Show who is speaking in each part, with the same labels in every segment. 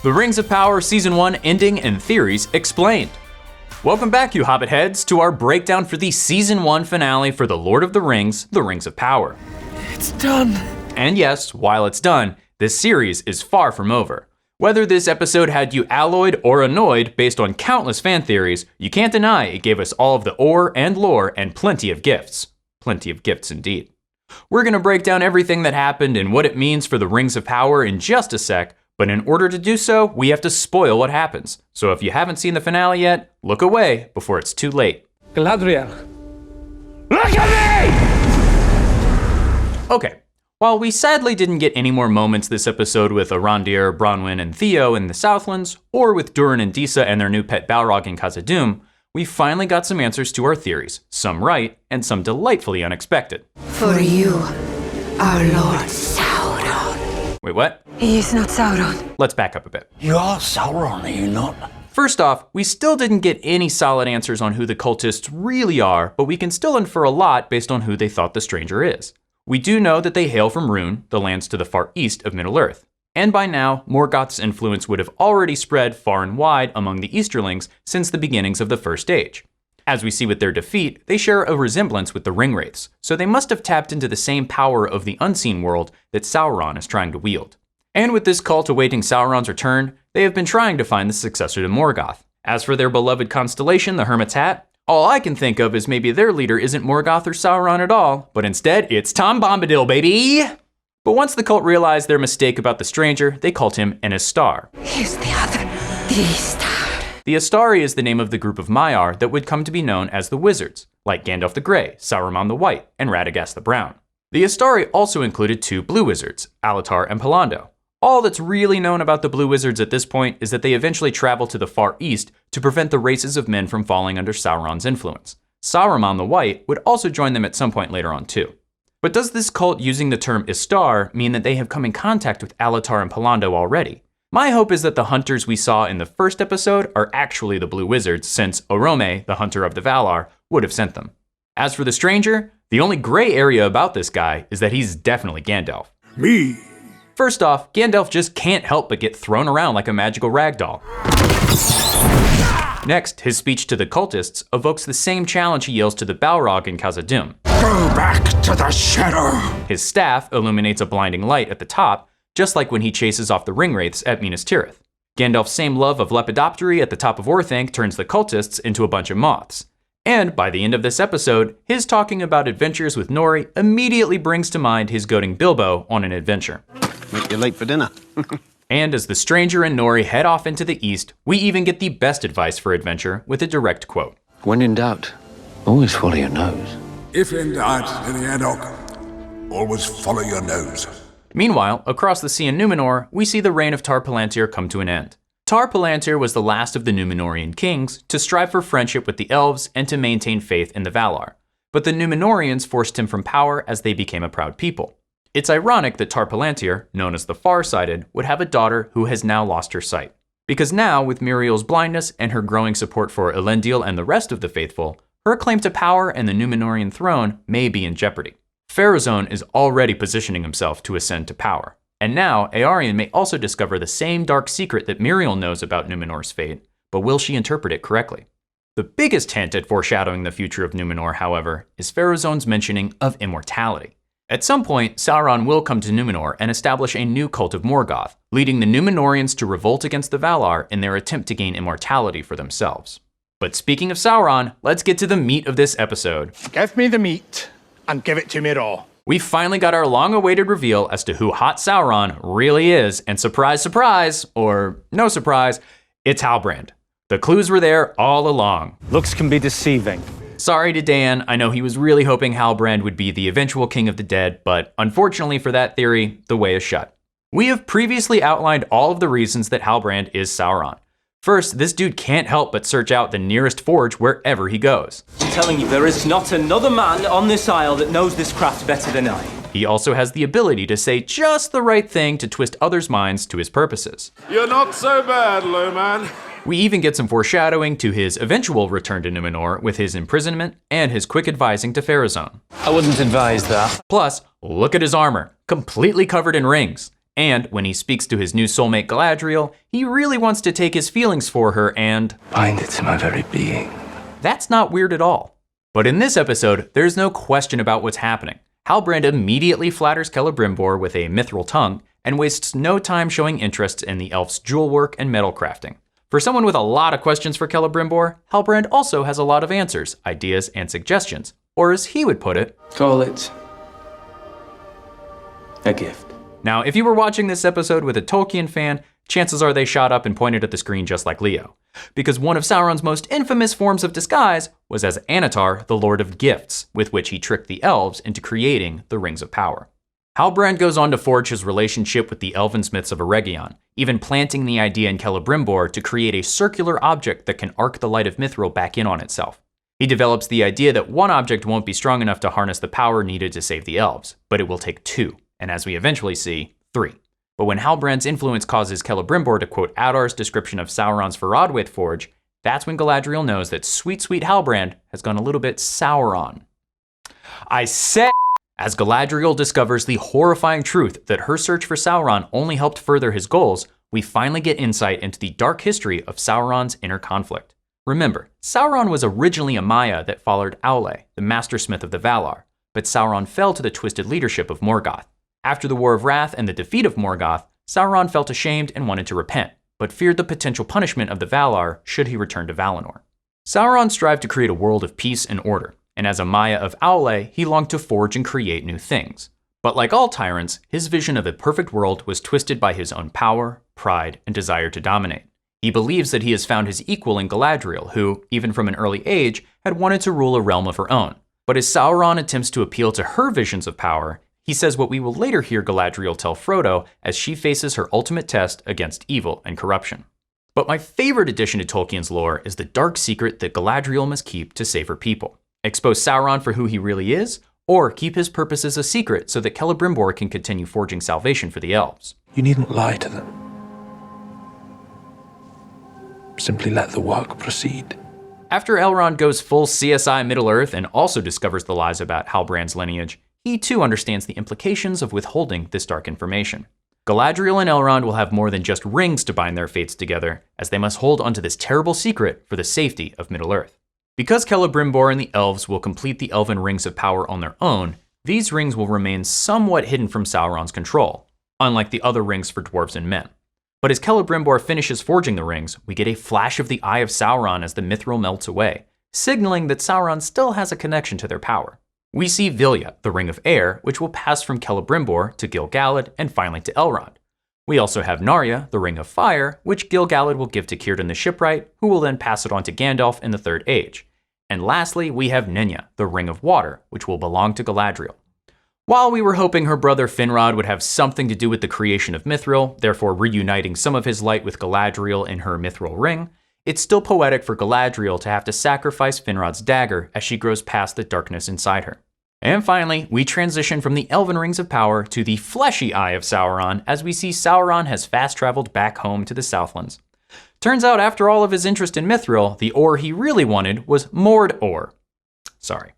Speaker 1: The Rings of Power Season 1 ending and theories explained. Welcome back, you Hobbit heads, to our breakdown for the Season 1 finale for The Lord of the Rings, The Rings of Power.
Speaker 2: It's done.
Speaker 1: And yes, while it's done, this series is far from over. Whether this episode had you alloyed or annoyed based on countless fan theories, you can't deny it gave us all of the ore and lore and plenty of gifts. Plenty of gifts indeed. We're going to break down everything that happened and what it means for the Rings of Power in just a sec, but in order to do so, we have to spoil what happens. So if you haven't seen the finale yet, look away before it's too late.
Speaker 2: Galadriel. Look at me!
Speaker 1: Okay, while we sadly didn't get any more moments this episode with Arondir, Bronwyn, and Theo in the Southlands, or with Durin and Disa and their new pet Balrog in Khazad-dûm, we finally got some answers to our theories, some right, and some delightfully unexpected.
Speaker 3: For you, our Lord Sauron.
Speaker 1: Wait, what?
Speaker 3: He is not Sauron.
Speaker 1: Let's back up a bit.
Speaker 4: You are Sauron, are you not?
Speaker 1: First off, we still didn't get any solid answers on who the cultists really are, but we can still infer a lot based on who they thought the stranger is. We do know that they hail from Rhûn, the lands to the far east of Middle-earth. And by now, Morgoth's influence would have already spread far and wide among the Easterlings since the beginnings of the First Age. As we see with their defeat, they share a resemblance with the Ringwraiths, so they must have tapped into the same power of the unseen world that Sauron is trying to wield. And with this cult awaiting Sauron's return, they have been trying to find the successor to Morgoth. As for their beloved constellation, the Hermit's Hat, all I can think of is maybe their leader isn't Morgoth or Sauron at all, but instead it's Tom Bombadil, baby! But once the cult realized their mistake about the stranger, they called him an Istar.
Speaker 3: He's the other, the Istar.
Speaker 1: The Astari is the name of the group of Maiar that would come to be known as the Wizards, like Gandalf the Grey, Saruman the White, and Radagast the Brown. The Astari also included two Blue Wizards, Alatar and Palando. All that's really known about the Blue Wizards at this point is that they eventually traveled to the far east to prevent the races of men from falling under Sauron's influence. Saruman the White would also join them at some point later on too. But does this cult using the term Istar mean that they have come in contact with Alatar and Palando already? My hope is that the hunters we saw in the first episode are actually the Blue Wizards, since Orome, the hunter of the Valar, would have sent them. As for the stranger, the only gray area about this guy is that he's definitely Gandalf.
Speaker 4: Me?
Speaker 1: First off, Gandalf just can't help but get thrown around like a magical ragdoll. Next, his speech to the cultists evokes the same challenge he yells to the Balrog in Khazad-dûm.
Speaker 4: Go back to the shadow!
Speaker 1: His staff illuminates a blinding light at the top, just like when he chases off the Ringwraiths at Minas Tirith. Gandalf's same love of lepidoptery at the top of Orthanc turns the cultists into a bunch of moths. And by the end of this episode, his talking about adventures with Nori immediately brings to mind his goading Bilbo on an adventure.
Speaker 5: Make you late for dinner.
Speaker 1: And as the stranger and Nori head off into the east, we even get the best advice for adventure with a direct quote.
Speaker 5: When in doubt, always follow your nose.
Speaker 4: If in doubt, Lady Adok, always follow your nose.
Speaker 1: Meanwhile, across the sea in Numenor, we see the reign of Tar Palantir come to an end. Tar Palantir was the last of the Númenórean kings to strive for friendship with the elves and to maintain faith in the Valar. But the Númenóreans forced him from power as they became a proud people. It's ironic that Tar Palantir, known as the Farsighted, would have a daughter who has now lost her sight. Because now, with Muriel's blindness and her growing support for Elendil and the rest of the faithful, her claim to power and the Númenórean throne may be in jeopardy. Pharazôn is already positioning himself to ascend to power. And now, Eärien may also discover the same dark secret that Muriel knows about Númenor's fate, but will she interpret it correctly? The biggest hint at foreshadowing the future of Numenor, however, is Pharazôn's mentioning of immortality. At some point, Sauron will come to Numenor and establish a new cult of Morgoth, leading the Númenóreans to revolt against the Valar in their attempt to gain immortality for themselves. But speaking of Sauron, let's get to the meat of this episode.
Speaker 2: Give me the meat, and give it to me raw.
Speaker 1: We finally got our long-awaited reveal as to who Hot Sauron really is, and surprise, surprise, or no surprise, it's Halbrand. The clues were there all along.
Speaker 2: Looks can be deceiving.
Speaker 1: Sorry to Dan, I know he was really hoping Halbrand would be the eventual king of the dead, but unfortunately for that theory, the way is shut. We have previously outlined all of the reasons that Halbrand is Sauron. First, this dude can't help but search out the nearest forge wherever he goes.
Speaker 6: I'm telling you, there is not another man on this isle that knows this craft better than I.
Speaker 1: He also has the ability to say just the right thing to twist others' minds to his purposes.
Speaker 7: You're not so bad, low man.
Speaker 1: We even get some foreshadowing to his eventual return to Numenor with his imprisonment and his quick advising to Pharazôn.
Speaker 2: I wouldn't advise that.
Speaker 1: Plus, look at his armor, completely covered in rings. And when he speaks to his new soulmate Galadriel, he really wants to take his feelings for her and
Speaker 8: bind it to my very being.
Speaker 1: That's not weird at all. But in this episode, there's no question about what's happening. Halbrand immediately flatters Celebrimbor with a mithril tongue and wastes no time showing interest in the elf's jewel work and metal crafting. For someone with a lot of questions for Celebrimbor, Halbrand also has a lot of answers, ideas, and suggestions. Or as he would put it,
Speaker 8: call it a gift.
Speaker 1: Now, if you were watching this episode with a Tolkien fan, chances are they shot up and pointed at the screen just like Leo. Because one of Sauron's most infamous forms of disguise was as Anatar, the Lord of Gifts, with which he tricked the elves into creating the Rings of Power. Halbrand goes on to forge his relationship with the elven smiths of Eregion, even planting the idea in Celebrimbor to create a circular object that can arc the light of mithril back in on itself. He develops the idea that one object won't be strong enough to harness the power needed to save the elves, but it will take two, and as we eventually see, three. But when Halbrand's influence causes Celebrimbor to quote Adar's description of Sauron's Faradwaith Forge, that's when Galadriel knows that sweet, sweet Halbrand has gone a little bit Sauron. I said, as Galadriel discovers the horrifying truth that her search for Sauron only helped further his goals, we finally get insight into the dark history of Sauron's inner conflict. Remember, Sauron was originally a Maya that followed Aule, the mastersmith of the Valar, but Sauron fell to the twisted leadership of Morgoth. After the War of Wrath and the defeat of Morgoth, Sauron felt ashamed and wanted to repent, but feared the potential punishment of the Valar should he return to Valinor. Sauron strived to create a world of peace and order, and as a Maya of Aule, he longed to forge and create new things. But like all tyrants, his vision of a perfect world was twisted by his own power, pride, and desire to dominate. He believes that he has found his equal in Galadriel, who, even from an early age, had wanted to rule a realm of her own. But as Sauron attempts to appeal to her visions of power, he says what we will later hear Galadriel tell Frodo as she faces her ultimate test against evil and corruption. But my favorite addition to Tolkien's lore is the dark secret that Galadriel must keep to save her people. Expose Sauron for who he really is, or keep his purposes a secret so that Celebrimbor can continue forging salvation for the elves.
Speaker 8: You needn't lie to them. Simply let the work proceed.
Speaker 1: After Elrond goes full CSI Middle-earth and also discovers the lies about Halbrand's lineage, he too understands the implications of withholding this dark information. Galadriel and Elrond will have more than just rings to bind their fates together, as they must hold onto this terrible secret for the safety of Middle-earth. Because Celebrimbor and the elves will complete the elven rings of power on their own, these rings will remain somewhat hidden from Sauron's control, unlike the other rings for dwarves and men. But as Celebrimbor finishes forging the rings, we get a flash of the Eye of Sauron as the mithril melts away, signaling that Sauron still has a connection to their power. We see Vilya, the Ring of Air, which will pass from Celebrimbor to Gil-galad and finally to Elrond. We also have Narya, the Ring of Fire, which Gil-galad will give to Círdan the Shipwright, who will then pass it on to Gandalf in the Third Age. And lastly, we have Nenya, the Ring of Water, which will belong to Galadriel. While we were hoping her brother Finrod would have something to do with the creation of Mithril, therefore reuniting some of his light with Galadriel in her Mithril Ring, it's still poetic for Galadriel to have to sacrifice Finrod's dagger as she grows past the darkness inside her. And finally, we transition from the Elven Rings of Power to the fleshy Eye of Sauron as we see Sauron has fast-traveled back home to the Southlands. Turns out after all of his interest in Mithril, the ore he really wanted was Mordor. Sorry.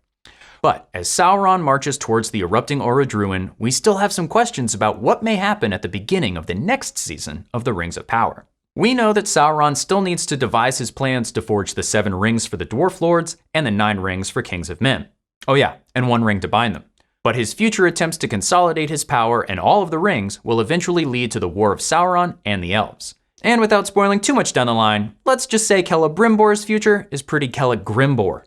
Speaker 1: But as Sauron marches towards the erupting Orodruin, we still have some questions about what may happen at the beginning of the next season of the Rings of Power. We know that Sauron still needs to devise his plans to forge the 7 rings for the Dwarf Lords and the 9 rings for Kings of Men. Oh yeah, and 1 ring to bind them. But his future attempts to consolidate his power and all of the rings will eventually lead to the War of Sauron and the Elves. And without spoiling too much down the line, let's just say Celebrimbor's future is pretty Celegrimbor.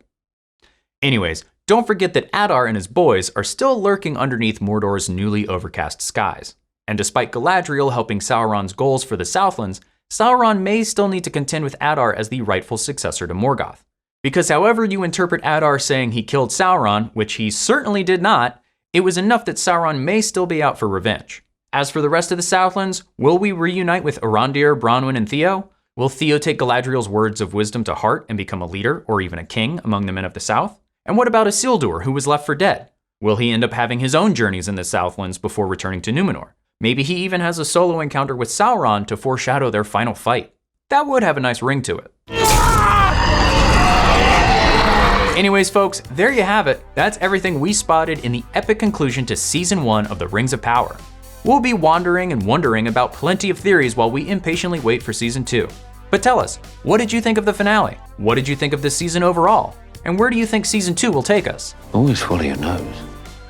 Speaker 1: Anyways, don't forget that Adar and his boys are still lurking underneath Mordor's newly overcast skies. And despite Galadriel helping Sauron's goals for the Southlands, Sauron may still need to contend with Adar as the rightful successor to Morgoth. Because however you interpret Adar saying he killed Sauron, which he certainly did not, it was enough that Sauron may still be out for revenge. As for the rest of the Southlands, will we reunite with Arondir, Bronwyn, and Theo? Will Theo take Galadriel's words of wisdom to heart and become a leader or even a king among the men of the South? And what about Isildur, who was left for dead? Will he end up having his own journeys in the Southlands before returning to Numenor? Maybe he even has a solo encounter with Sauron to foreshadow their final fight. That would have a nice ring to it. Anyways, folks, there you have it. That's everything we spotted in the epic conclusion to Season 1 of the Rings of Power. We'll be wandering and wondering about plenty of theories while we impatiently wait for season 2. But tell us, what did you think of the finale? What did you think of this season overall? And where do you think season 2 will take us?
Speaker 5: Always follow your nose.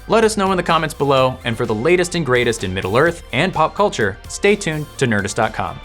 Speaker 1: Let us know in the comments below, and for the latest and greatest in Middle-earth and pop culture, stay tuned to Nerdist.com.